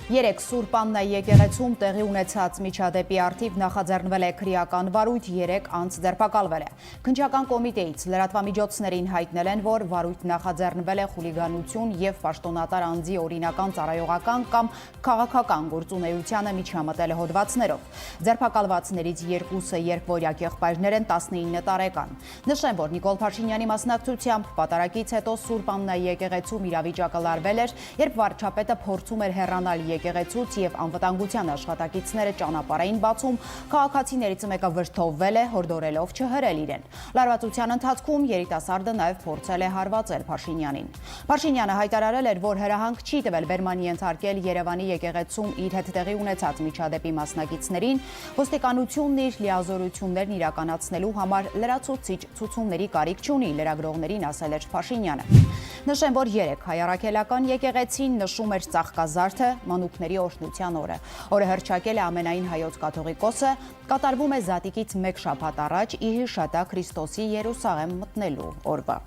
Երեք Սուրբ Աննա եկեղեցում տեղի ունեցած միջադեպի առթիվ նախաձեռնվել է քրեական վարույթ, 3 անձ ձերբակալվել է։ Քննչական կոմիտեից լրատվամիջոցներին հայտնել են, որ վարույթ նախաձեռնվել է խուլիգանություն եւ պաշտոնատար անձի օրինական ծառայողական կամ քաղաքական գործունեությանը միջամտել հոդվածներով։ Ձերբակալվածներից 2-ը երկվորյակ եղբայրներ են, 19 տարեկան։ Նշեմ, որ Նիկոլ Փաշինյանի մասնակցությամբ պատարակից հետո Սուրբ Աննա եկեղեցում իրավիճակը լարվել էր, երբ վարչապետը փորձում էր հեռանալ եկեղեցուց եւ անվտանգության աշխատակիցները ճանապարհ էին բացում, քաղաքացիներից մեկը վրդովվել է, հորդորելով չհրել իրեն։ Լարվածության ընթացքում երիտասարդը նաեւ փորձել է հարվածել Փաշինյանին։ Փաշինյանը հայտարարել էր, որ հրահանգ չի տվել Բերմանի ենթարկել Երևանի եկեղեցում իր հետ տեղի ունեցած միջադեպի մասնակիցներին, ոստիկանությունն իր լիազորություններն իրականացնելու համար լրացուցիչ ցուցումների կարիք չունի, լրագրողներին ասել էր Փաշինյանը։ Նշեմ, որ 3 հայ առաքելական եկեղեցին նշում էր Ծաղկազարդը մանուկների օրհնության օրը։ Օրը հռչակել է ամենայն հայոց կաթողիկոսը, կատարվում է զատիկից 1 շաբաթ առաջ ի հիշատակ Քրիստոսի Երուսաղեմ մտնելու օրվա։